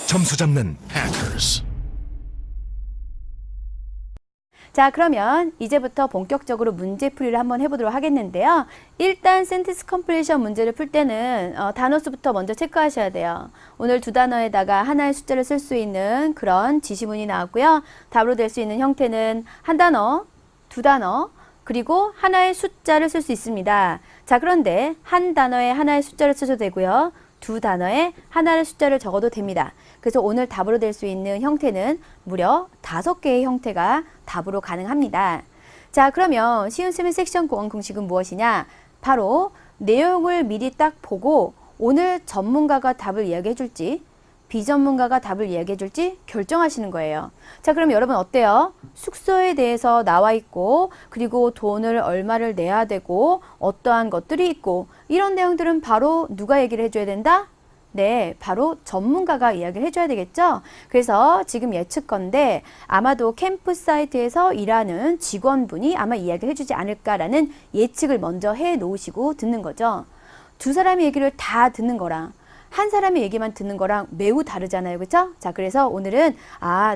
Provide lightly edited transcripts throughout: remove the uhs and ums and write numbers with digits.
점수 잡는 Hackers. 자, 그러면 이제부터 본격적으로 문제풀이를 한번 해보도록 하겠는데요. 일단 센텐스 컴플리션 문제를 풀 때는 단어 수부터 먼저 체크하셔야 돼요. 오늘 두 단어에다가 하나의 숫자를 쓸 수 있는 그런 지시문이 나왔고요. 답으로 될 수 있는 형태는 한 단어, 두 단어, 그리고 하나의 숫자를 쓸 수 있습니다. 자, 그런데 한 단어에 하나의 숫자를 쓰셔도 되고요. 두 단어에 하나의 숫자를 적어도 됩니다. 그래서 오늘 답으로 될 수 있는 형태는 무려 5개의 형태가 답으로 가능합니다. 자, 그러면 시윤쌤의 섹션 공원 공식은 무엇이냐? 바로 내용을 미리 딱 보고 오늘 전문가가 답을 이야기해 줄지 비전문가가 답을 이야기해 줄지 결정하시는 거예요. 자, 그럼 여러분 어때요? 숙소에 대해서 나와 있고 그리고 돈을 얼마를 내야 되고 어떠한 것들이 있고 이런 내용들은 바로 누가 얘기를 해줘야 된다? 네, 바로 전문가가 이야기를 해줘야 되겠죠? 그래서 지금 예측건데 아마도 캠프 사이트에서 일하는 직원분이 아마 이야기를 해주지 않을까라는 예측을 먼저 해 놓으시고 듣는 거죠. 두 사람의 얘기를 다 듣는 거랑 한 사람의 얘기만 듣는 거랑 매우 다르잖아요. 그렇죠? 자, 그래서 오늘은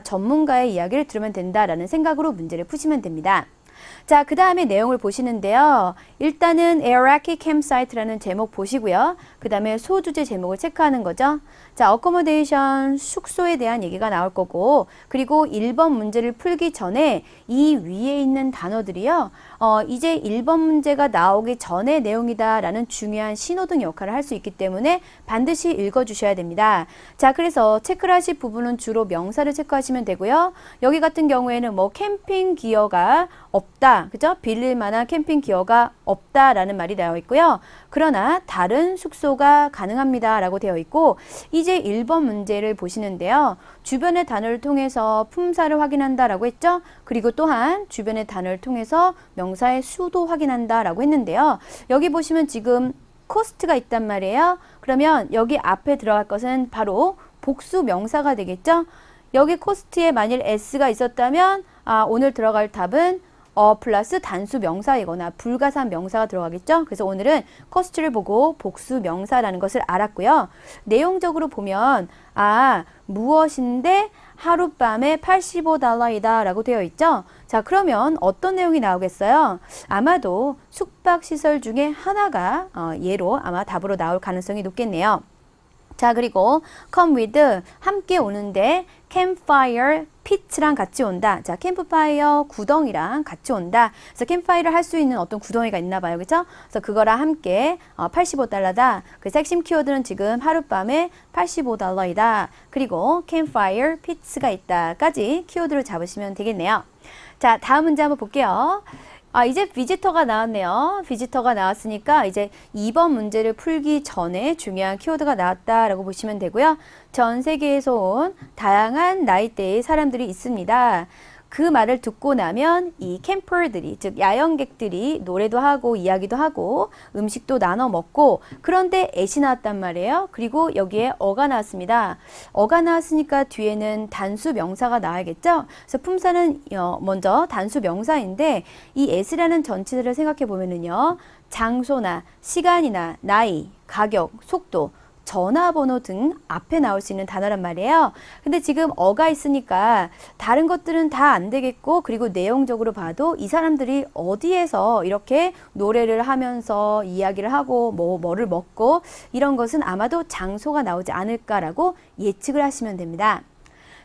전문가의 이야기를 들으면 된다라는 생각으로 문제를 푸시면 됩니다. 자, 그 다음에 내용을 보시는데요. 일단은 Airaki Campsite라는 제목 보시고요. 그 다음에 소주제 제목을 체크하는 거죠. 자, accommodation, 숙소에 대한 얘기가 나올 거고 그리고 1번 문제를 풀기 전에 이 위에 있는 단어들이요. 이제 1번 문제가 나오기 전의 내용이다 라는 중요한 신호등 역할을 할 수 있기 때문에 반드시 읽어주셔야 됩니다. 자, 그래서 체크를 하실 부분은 주로 명사를 체크하시면 되고요. 여기 같은 경우에는 뭐 캠핑 기어가 없다. 그죠? 빌릴 만한 캠핑 기어가 없다라는 말이 나와 있고요. 그러나 다른 숙소가 가능합니다 라고 되어 있고 이제 1번 문제를 보시는데요. 주변의 단어를 통해서 품사를 확인한다 라고 했죠. 그리고 또한 주변의 단어를 통해서 명사의 수도 확인한다 라고 했는데요. 여기 보시면 지금 코스트가 있단 말이에요. 그러면 여기 앞에 들어갈 것은 바로 복수 명사가 되겠죠. 여기 코스트에 만일 s가 있었다면 오늘 들어갈 답은 플러스 단수 명사이거나 불가산 명사가 들어가겠죠. 그래서 오늘은 코스트를 보고 복수 명사라는 것을 알았고요. 내용적으로 보면 무엇인데 하룻밤에 $85이다 라고 되어 있죠. 자, 그러면 어떤 내용이 나오겠어요? 아마도 숙박시설 중에 하나가 예로 아마 답으로 나올 가능성이 높겠네요. 자, 그리고 come with 함께 오는데 campfire pit랑 같이 온다. 자, 캠프파이어 구덩이랑 같이 온다. 그래서 캠프파이어를 할 수 있는 어떤 구덩이가 있나 봐요. 그죠? 그래서 그거랑 함께 $85다. 그래서 핵심 키워드는 지금 하룻밤에 $85이다. 그리고 campfire pits가 있다까지 키워드를 잡으시면 되겠네요. 자, 다음 문제 한번 볼게요. 이제 비지터가 나왔네요. 비지터가 나왔으니까 이제 2번 문제를 풀기 전에 중요한 키워드가 나왔다라고 보시면 되고요. 전 세계에서 온 다양한 나이대의 사람들이 있습니다. 그 말을 듣고 나면 이 캠퍼들이, 즉 야영객들이 노래도 하고 이야기도 하고 음식도 나눠 먹고 그런데 애시 나왔단 말이에요. 그리고 여기에 어가 나왔습니다. 어가 나왔으니까 뒤에는 단수 명사가 나와야겠죠. 그래서 품사는 먼저 단수 명사인데 이 as라는 전치사를 생각해 보면은요. 장소나 시간이나 나이, 가격, 속도 전화번호 등 앞에 나올 수 있는 단어란 말이에요. 근데 지금 어가 있으니까 다른 것들은 다 안 되겠고 그리고 내용적으로 봐도 이 사람들이 어디에서 이렇게 노래를 하면서 이야기를 하고 뭐를 먹고 이런 것은 아마도 장소가 나오지 않을까라고 예측을 하시면 됩니다.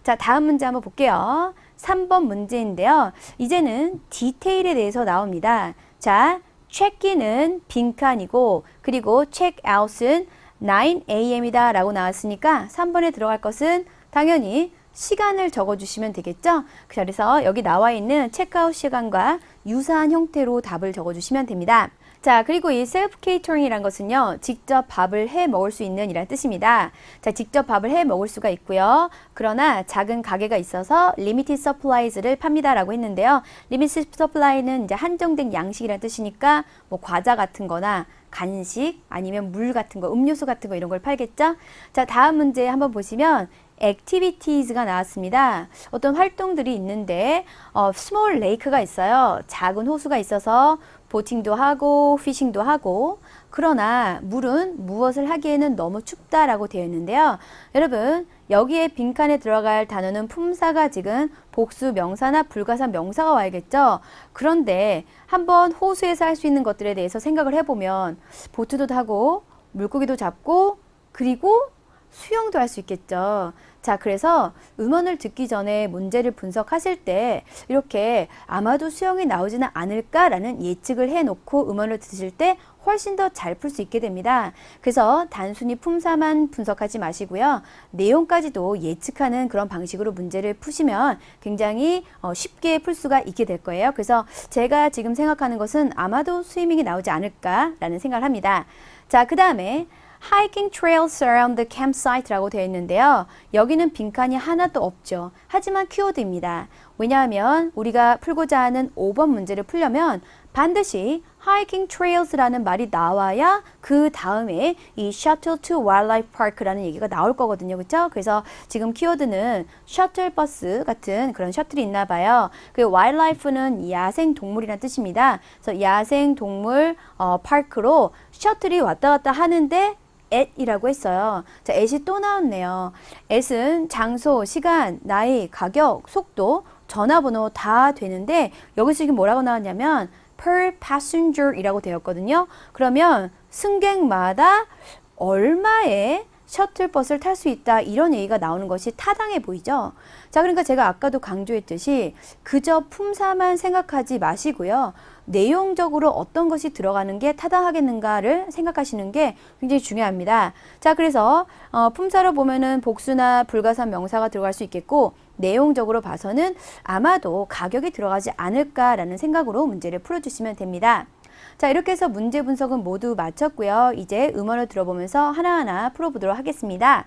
자, 다음 문제 한번 볼게요. 3번 문제인데요. 이제는 디테일에 대해서 나옵니다. 자, check-in은 빈칸이고 그리고 check-out은 9am 이다 라고 나왔으니까 3번에 들어갈 것은 당연히 시간을 적어주시면 되겠죠. 그래서 여기 나와 있는 체크아웃 시간과 유사한 형태로 답을 적어주시면 됩니다. 자, 그리고 이 셀프 케이터링이란 것은요, 직접 밥을 해 먹을 수 있는 이란 뜻입니다. 자, 직접 밥을 해 먹을 수가 있고요. 그러나 작은 가게가 있어서 limited supplies를 팝니다라고 했는데요. limited supply는 이제 한정된 양식이란 뜻이니까 뭐 과자 같은 거나 간식 아니면 물 같은 거, 음료수 같은 거 이런 걸 팔겠죠? 자, 다음 문제 한번 보시면 activities가 나왔습니다. 어떤 활동들이 있는데 small lake가 있어요. 작은 호수가 있어서 보팅도 하고 피싱도 하고 그러나 물은 무엇을 하기에는 너무 춥다라고 되어 있는데요. 여러분 여기에 빈칸에 들어갈 단어는 품사가 지금 복수 명사나 불가사 명사가 와야겠죠. 그런데 한번 호수에서 할 수 있는 것들에 대해서 생각을 해보면 보트도 타고 물고기도 잡고 그리고 수영도 할 수 있겠죠. 자, 그래서 음원을 듣기 전에 문제를 분석하실 때 이렇게 아마도 수영이 나오지는 않을까라는 예측을 해놓고 음원을 들으실 때 훨씬 더 잘 풀 수 있게 됩니다. 그래서 단순히 품사만 분석하지 마시고요. 내용까지도 예측하는 그런 방식으로 문제를 푸시면 굉장히 쉽게 풀 수가 있게 될 거예요. 그래서 제가 지금 생각하는 것은 아마도 스위밍이 나오지 않을까라는 생각을 합니다. 자, 그 다음에 Hiking trails around the campsite라고 되어 있는데요. 여기는 빈칸이 하나도 없죠. 하지만 키워드입니다. 왜냐하면 우리가 풀고자 하는 5번 문제를 풀려면 반드시 hiking trails라는 말이 나와야 그 다음에 이 shuttle to wildlife park라는 얘기가 나올 거거든요. 그렇죠? 그래서 지금 키워드는 셔틀 버스 같은 그런 셔틀이 있나 봐요. 그 wildlife는 야생 동물이라는 뜻입니다. 그래서 야생 동물 파크로 셔틀이 왔다 갔다 하는데 at이라고 했어요. 자, at이 또 나왔네요. at은 장소, 시간, 나이, 가격, 속도, 전화번호 다 되는데 여기서 지금 뭐라고 나왔냐면 per passenger 이라고 되었거든요. 그러면 승객마다 얼마의 셔틀버스를 탈 수 있다 이런 얘기가 나오는 것이 타당해 보이죠. 자, 그러니까 제가 아까도 강조했듯이 그저 품사만 생각하지 마시고요. 내용적으로 어떤 것이 들어가는 게 타당하겠는가를 생각하시는 게 굉장히 중요합니다. 자, 그래서 품사로 보면은 복수나 불가사 명사가 들어갈 수 있겠고 내용적으로 봐서는 아마도 가격이 들어가지 않을까라는 생각으로 문제를 풀어주시면 됩니다. 자, 이렇게 해서 문제 분석은 모두 마쳤고요. 이제 음원을 들어보면서 하나하나 풀어보도록 하겠습니다.